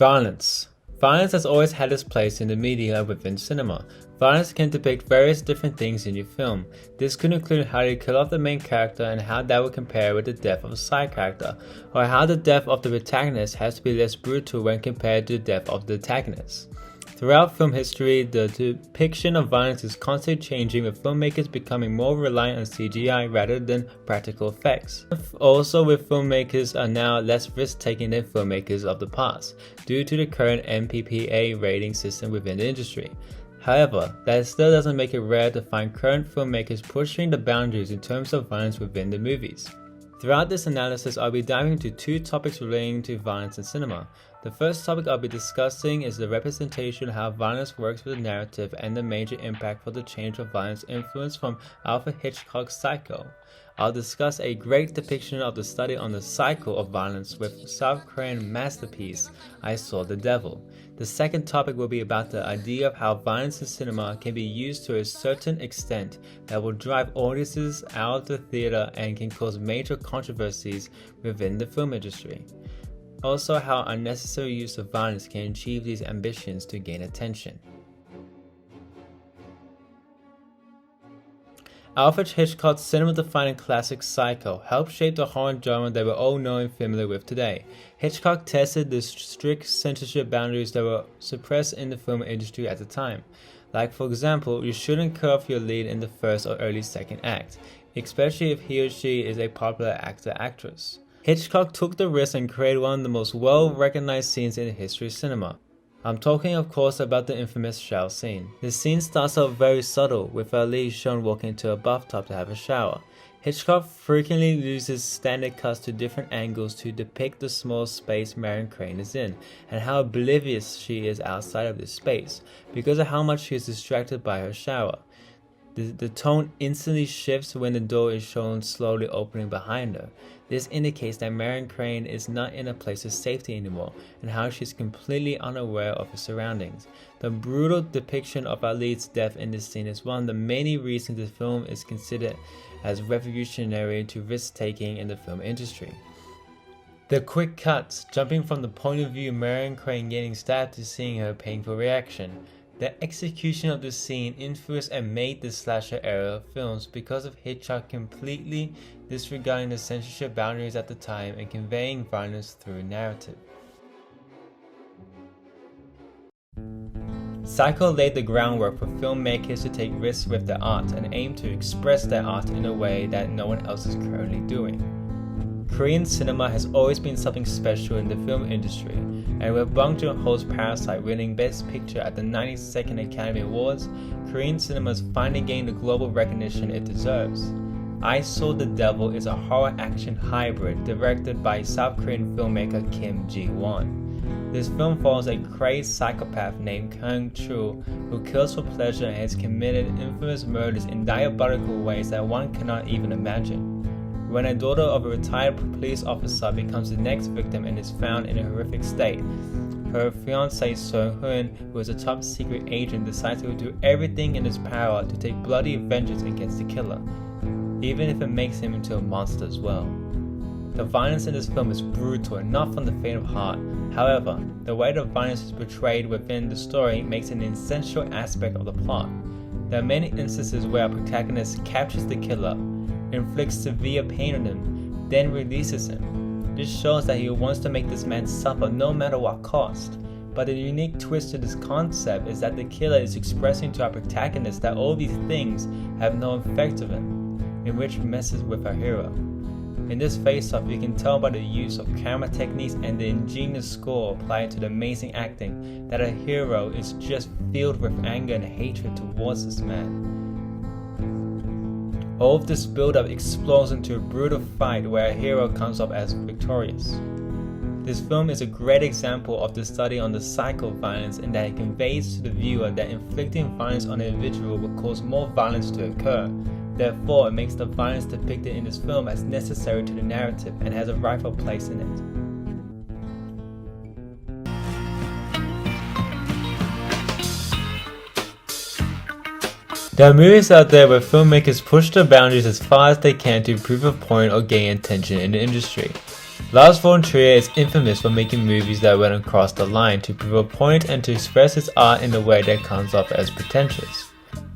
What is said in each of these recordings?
Violence. Violence has always had its place in the media within cinema. Violence can depict various different things in your film. This could include how you kill off the main character and how that would compare with the death of a side character, or how the death of the protagonist has to be less brutal when compared to the death of the antagonist. Throughout film history, the depiction of violence is constantly changing, with filmmakers becoming more reliant on CGI rather than practical effects. Also, with filmmakers are now less risk-taking than filmmakers of the past, due to the current MPPA rating system within the industry. However, that still doesn't make it rare to find current filmmakers pushing the boundaries in terms of violence within the movies. Throughout this analysis, I'll be diving into two topics relating to violence in cinema. The first topic I'll be discussing is the representation of how violence works with the narrative and the major impact for the change of violence influence from Alfred Hitchcock's Psycho. I'll discuss a great depiction of the study on the cycle of violence with South Korean masterpiece I Saw the Devil. The second topic will be about the idea of how violence in cinema can be used to a certain extent that will drive audiences out of the theater and can cause major controversies within the film industry. Also, how unnecessary use of violence can achieve these ambitions to gain attention. Alfred Hitchcock's cinema-defining classic Psycho helped shape the horror genre that we're all know and familiar with today. Hitchcock tested the strict censorship boundaries that were suppressed in the film industry at the time. Like, for example, you shouldn't cut off your lead in the first or early second act, especially if he or she is a popular actor/actress. Hitchcock took the risk and created one of the most well-recognized scenes in the history of cinema. I'm talking, of course, about the infamous shower scene. The scene starts out very subtle, with our lead shown walking into a bathtub to have a shower. Hitchcock frequently uses standard cuts to different angles to depict the small space Marion Crane is in, and how oblivious she is outside of this space, because of how much she is distracted by her shower. The tone instantly shifts when the door is shown slowly opening behind her. This indicates that Marion Crane is not in a place of safety anymore, and how she is completely unaware of her surroundings. The brutal depiction of our lead's death in this scene is one of the many reasons the film is considered as revolutionary to risk-taking in the film industry. The quick cuts, jumping from the point of view of Marion Crane getting stabbed to seeing her painful reaction. The execution of the scene influenced and made the slasher era of films because of Hitchcock completely disregarding the censorship boundaries at the time and conveying violence through narrative. Psycho laid the groundwork for filmmakers to take risks with their art and aim to express their art in a way that no one else is currently doing. Korean cinema has always been something special in the film industry, and with Bong Joon-ho's Parasite winning Best Picture at the 92nd Academy Awards, Korean cinema is finally gaining the global recognition it deserves. I Saw the Devil is a horror-action hybrid directed by South Korean filmmaker Kim Ji-won. This film follows a crazed psychopath named Kang Chul who kills for pleasure and has committed infamous murders in diabolical ways that one cannot even imagine. When a daughter of a retired police officer becomes the next victim and is found in a horrific state, her fiancé Seo-hoon, who is a top secret agent, decides to do everything in his power to take bloody vengeance against the killer, even if it makes him into a monster as well. The violence in this film is brutal and not from the faint of heart. However, the way the violence is portrayed within the story makes it an essential aspect of the plot. There are many instances where our protagonist captures the killer, inflicts severe pain on him, then releases him. This shows that he wants to make this man suffer no matter what cost. But the unique twist to this concept is that the killer is expressing to our protagonist that all these things have no effect on him, in which messes with our hero. In this face-off, you can tell by the use of camera techniques and the ingenious score applied to the amazing acting that our hero is just filled with anger and hatred towards this man. All of this build-up explodes into a brutal fight where our hero comes up as victorious. This film is a great example of the study on the cycle of violence in that it conveys to the viewer that inflicting violence on an individual will cause more violence to occur. Therefore, it makes the violence depicted in this film as necessary to the narrative and has a rightful place in it. There are movies out there where filmmakers push the boundaries as far as they can to prove a point or gain attention in the industry. Lars von Trier is infamous for making movies that went across the line to prove a point and to express his art in a way that comes off as pretentious.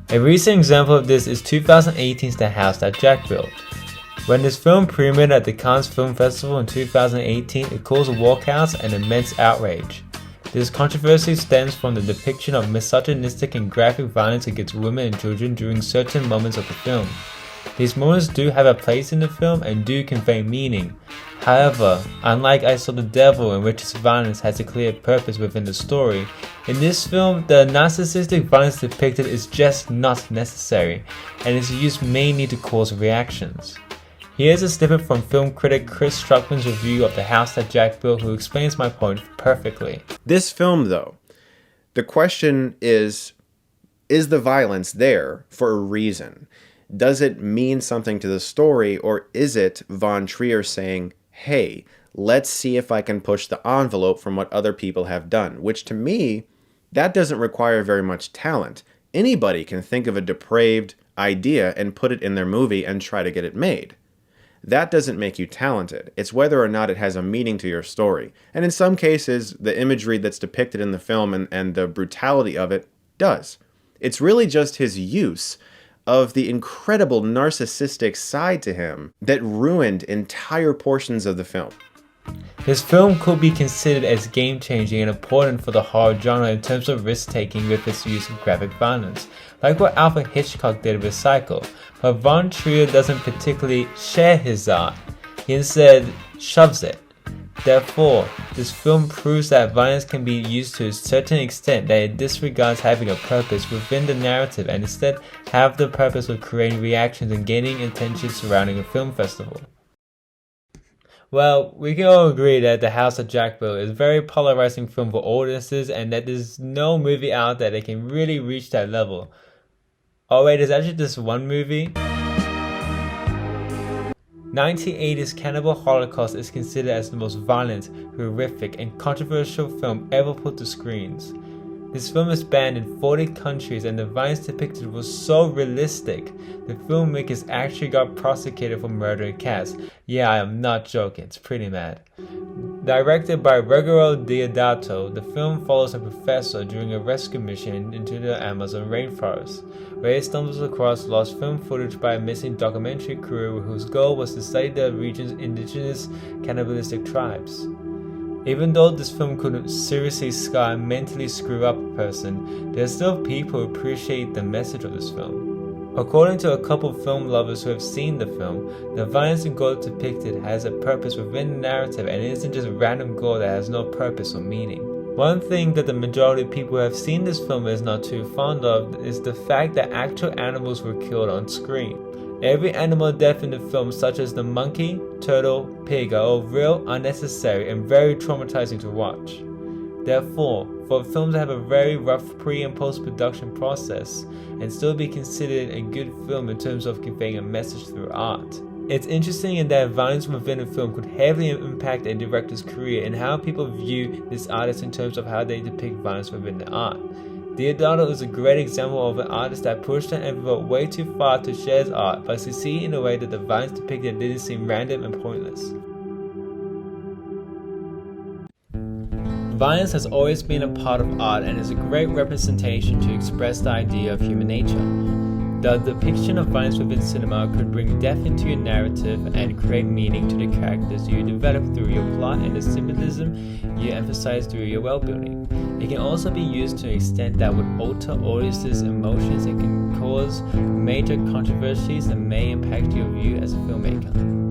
A recent example of this is 2018's The House That Jack Built. When this film premiered at the Cannes Film Festival in 2018, it caused walkouts and immense outrage. This controversy stems from the depiction of misogynistic and graphic violence against women and children during certain moments of the film. These moments do have a place in the film and do convey meaning. However, unlike I Saw the Devil, in which its violence has a clear purpose within the story, in this film the narcissistic violence depicted is just not necessary and is used mainly to cause reactions. Here's a snippet from film critic Chris Struckman's review of The House That Jack Built, who explains my point perfectly. This film, though, the question is the violence there for a reason? Does it mean something to the story, or is it Von Trier saying, hey, let's see if I can push the envelope from what other people have done? Which to me, that doesn't require very much talent. Anybody can think of a depraved idea and put it in their movie and try to get it made. That doesn't make you talented. It's whether or not it has a meaning to your story. And in some cases, the imagery that's depicted in the film and the brutality of it does. It's really just his use of the incredible narcissistic side to him that ruined entire portions of the film. This film could be considered as game-changing and important for the horror genre in terms of risk-taking with its use of graphic violence, like what Alfred Hitchcock did with Psycho, but Von Trier doesn't particularly share his art, he instead shoves it. Therefore, this film proves that violence can be used to a certain extent that it disregards having a purpose within the narrative and instead have the purpose of creating reactions and gaining attention surrounding a film festival. Well, we can all agree that The House That Jack Built is a very polarizing film for audiences and that there's no movie out there that can really reach that level. Oh wait, there's actually this one movie. 1980's Cannibal Holocaust is considered as the most violent, horrific, and controversial film ever put to screens. This film is banned in 40 countries and the violence depicted was so realistic, the filmmakers actually got prosecuted for murdering cats. Yeah, I am not joking, it's pretty mad. Directed by Ruggero Deodato, the film follows a professor during a rescue mission into the Amazon rainforest, where he stumbles across lost film footage by a missing documentary crew whose goal was to study the region's indigenous cannibalistic tribes. Even though this film could seriously scar and mentally screw up a person, there are still people who appreciate the message of this film. According to a couple of film lovers who have seen the film, the violence and gore depicted has a purpose within the narrative and it isn't just random gore that has no purpose or meaning. One thing that the majority of people who have seen this film is not too fond of is the fact that actual animals were killed on screen. Every animal death in the film, such as the monkey, turtle, pig, are all real, unnecessary, and very traumatizing to watch. Therefore, for a film to have a very rough pre- and post-production process and still be considered a good film in terms of conveying a message through art. It's interesting in that violence within a film could heavily impact a director's career and how people view this artist in terms of how they depict violence within the art. Deodato is a great example of an artist that pushed the envelope way too far to share his art, but succeeded in a way that the violence depicted didn't seem random and pointless. Violence has always been a part of art and is a great representation to express the idea of human nature. The depiction of violence within cinema could bring depth into your narrative and create meaning to the characters you develop through your plot and the symbolism you emphasize through your world building. It can also be used to an extent that would alter audiences' emotions and can cause major controversies that may impact your view as a filmmaker.